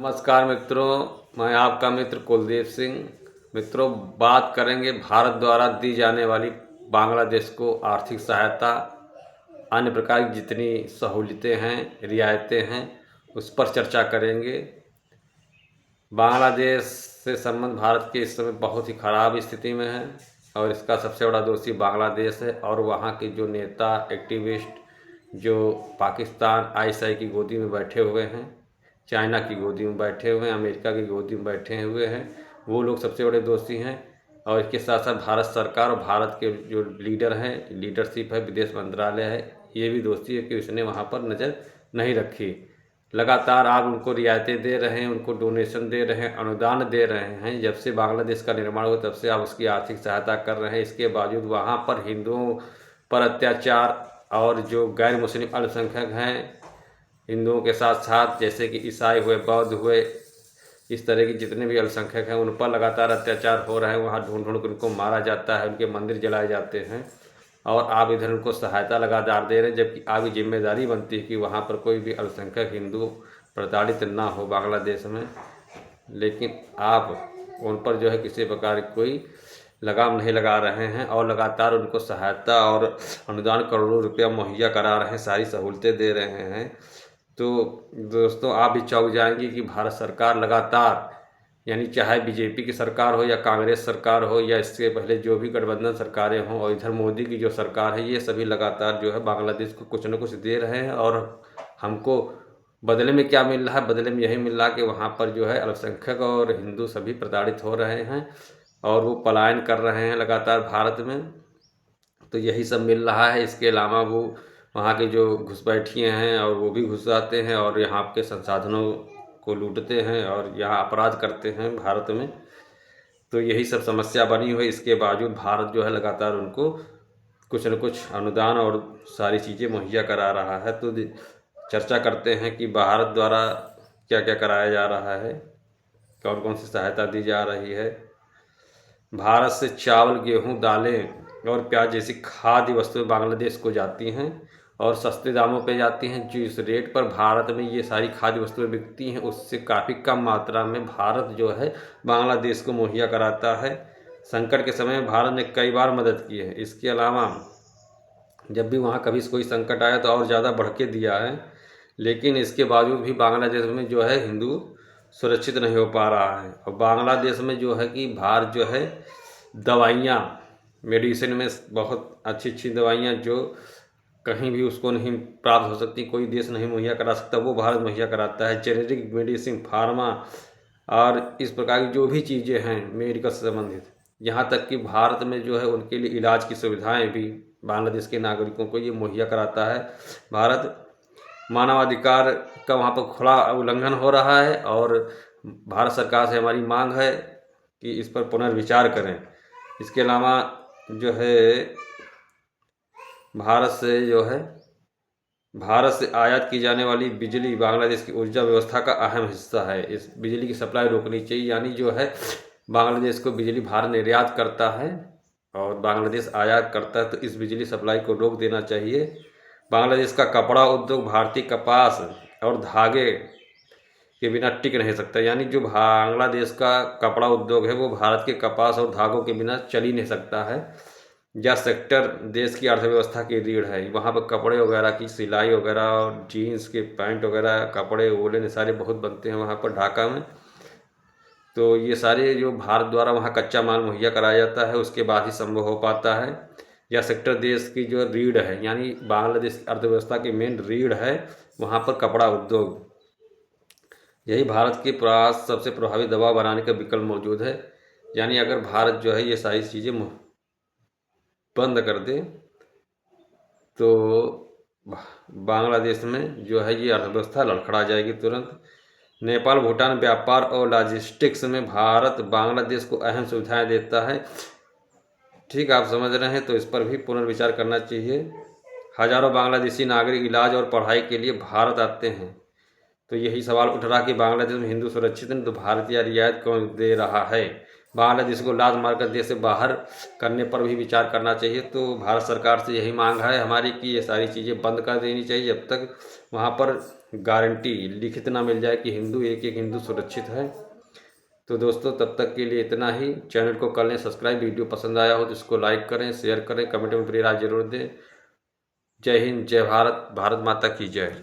नमस्कार मित्रों, मैं आपका मित्र कुलदीप सिंह। मित्रों, बात करेंगे भारत द्वारा दी जाने वाली बांग्लादेश को आर्थिक सहायता, अन्य प्रकार की जितनी सहूलियतें हैं, रियायतें हैं, उस पर चर्चा करेंगे। बांग्लादेश से संबंध भारत के इस समय बहुत ही खराब स्थिति में है और इसका सबसे बड़ा दोषी बांग्लादेश है और वहाँ के जो नेता, एक्टिविस्ट जो पाकिस्तान आईएसआई की गोदी में बैठे हुए हैं, चाइना की गोदी में बैठे हुए हैं, अमेरिका की गोदी में बैठे हुए हैं, वो लोग सबसे बड़े दोषी हैं। और इसके साथ साथ भारत सरकार और भारत के जो लीडर हैं, लीडरशिप है, विदेश मंत्रालय है, ये भी दोषी है कि उसने वहाँ पर नज़र नहीं रखी। लगातार आप उनको रियायतें दे रहे हैं, उनको डोनेशन दे रहे हैं, अनुदान दे रहे हैं। जब से बांग्लादेश का निर्माण हुआ तब से आप उसकी आर्थिक सहायता कर रहे हैं। इसके बावजूद वहाँ पर हिंदुओं पर अत्याचार और जो गैर मुस्लिम अल्पसंख्यक हैं, हिंदुओं के साथ साथ जैसे कि ईसाई हुए, बौद्ध हुए, इस तरह की जितने भी अल्पसंख्यक हैं उन पर लगातार अत्याचार हो रहे हैं। वहाँ ढूंढ ढूंढ कर उनको मारा जाता है, उनके मंदिर जलाए जाते हैं और आप इधर उनको सहायता लगातार दे रहे हैं, जबकि आपकी जिम्मेदारी बनती है कि वहाँ पर कोई भी अल्पसंख्यक हिंदू प्रताड़ित ना हो बांग्लादेश में। लेकिन आप उन पर जो है किसी प्रकार की कोई लगाम नहीं लगा रहे हैं और लगातार उनको सहायता और अनुदान करोड़ों रुपया मुहैया करा रहे हैं, सारी सहूलतें दे रहे हैं। तो दोस्तों, आप भी चौंक जाएंगे कि भारत सरकार लगातार, यानी चाहे बीजेपी की सरकार हो या कांग्रेस सरकार हो या इससे पहले जो भी गठबंधन सरकारें हों और इधर मोदी की जो सरकार है, ये सभी लगातार जो है बांग्लादेश को कुछ न कुछ दे रहे हैं। और हमको बदले में क्या मिल रहा है? बदले में यही मिल रहा है कि वहाँ पर जो है अल्पसंख्यक और हिंदू सभी प्रताड़ित हो रहे हैं और वो पलायन कर रहे हैं लगातार भारत में। तो यही सब मिल रहा है। इसके अलावा वो वहाँ के जो घुसपैठिए हैं और वो भी घुस जाते हैं और यहाँ के संसाधनों को लूटते हैं और यहाँ अपराध करते हैं भारत में। तो यही सब समस्या बनी हुई। इसके बावजूद भारत जो है लगातार उनको कुछ न कुछ अनुदान और सारी चीज़ें मुहैया करा रहा है। तो चर्चा करते हैं कि भारत द्वारा क्या क्या कराया जा रहा है, कौन कौन सी सहायता दी जा रही है। भारत से चावल, गेहूं, दालें और प्याज जैसी खाद्य वस्तुएं बांग्लादेश को जाती हैं और सस्ते दामों पे जाती हैं। जिस रेट पर भारत में ये सारी खाद्य वस्तुएं बिकती हैं उससे काफ़ी कम मात्रा में भारत जो है बांग्लादेश को मुहैया कराता है। संकट के समय में भारत ने कई बार मदद की है। इसके अलावा जब भी वहाँ कभी कोई संकट आया तो और ज़्यादा बढ़ के दिया है। लेकिन इसके बावजूद भी बांग्लादेश में जो है हिंदू सुरक्षित नहीं हो पा रहा है। और बांग्लादेश में जो है कि भारत जो है दवाइयाँ, मेडिसिन में बहुत अच्छी अच्छी दवाइयाँ जो कहीं भी उसको नहीं प्राप्त हो सकती, कोई देश नहीं मुहैया करा सकता, वो भारत मुहैया कराता है। जेनेरिक मेडिसिन, फार्मा और इस प्रकार की जो भी चीज़ें हैं मेडिकल से संबंधित, यहाँ तक कि भारत में जो है उनके लिए इलाज की सुविधाएं भी बांग्लादेश के नागरिकों को ये मुहैया कराता है। भारत मानवाधिकार का वहाँ पर खुला उल्लंघन हो रहा है और भारत सरकार से हमारी मांग है कि इस पर पुनर्विचार करें। इसके अलावा जो है भारत से आयात की जाने वाली बिजली बांग्लादेश की ऊर्जा व्यवस्था का अहम हिस्सा है। इस बिजली की सप्लाई रोकनी चाहिए। यानी जो है बांग्लादेश को बिजली भारत निर्यात करता है और बांग्लादेश आयात करता है, तो इस बिजली सप्लाई को रोक देना चाहिए। बांग्लादेश का कपड़ा उद्योग भारतीय कपास और धागे के बिना टिक नहीं सकता। यानी जो बांग्लादेश का कपड़ा उद्योग है वो भारत के कपास और धागों के बिना चल ही नहीं सकता है। यह सेक्टर देश की अर्थव्यवस्था की रीढ़ है। वहाँ पर कपड़े वगैरह की सिलाई वगैरह और जीन्स के पैंट वगैरह, कपड़े वोलन सारे बहुत बनते हैं वहाँ पर ढाका में। तो ये सारे जो भारत द्वारा वहाँ कच्चा माल मुहैया कराया जाता है उसके बाद ही संभव हो पाता है। यह सेक्टर देश की जो रीढ़ है, यानी बांग्लादेश की अर्थव्यवस्था की मेन रीढ़ है वहाँ पर कपड़ा उद्योग। यही भारत के पास सबसे प्रभावी दबाव बनाने का विकल्प मौजूद है। यानी अगर भारत जो है ये सारी चीज़ें बंद कर दे तो बांग्लादेश में जो है ये अर्थव्यवस्था लड़खड़ा जाएगी तुरंत। नेपाल भूटान व्यापार और लॉजिस्टिक्स में भारत बांग्लादेश को अहम सुविधाएं देता है। ठीक, आप समझ रहे हैं, तो इस पर भी पुनर्विचार करना चाहिए। हजारों बांग्लादेशी नागरिक इलाज और पढ़ाई के लिए भारत आते हैं। तो यही सवाल उठ रहा कि बांग्लादेश में हिंदू सुरक्षित हैं तो भारत यह रियायत कौन दे रहा है? बांग्लादेश को लात मारकर देश से बाहर करने पर भी विचार करना चाहिए। तो भारत सरकार से यही मांग है हमारी कि ये सारी चीज़ें बंद कर देनी चाहिए जब तक वहाँ पर गारंटी लिखित ना मिल जाए कि हिंदू एक हिंदू सुरक्षित है। तो दोस्तों तब तक के लिए इतना ही। चैनल को कर लें सब्सक्राइब। वीडियो पसंद आया हो तो इसको लाइक करें, शेयर करें, कमेंट में अपनी राय जरूर दें। जय हिंद, जय भारत, भारत माता की जय।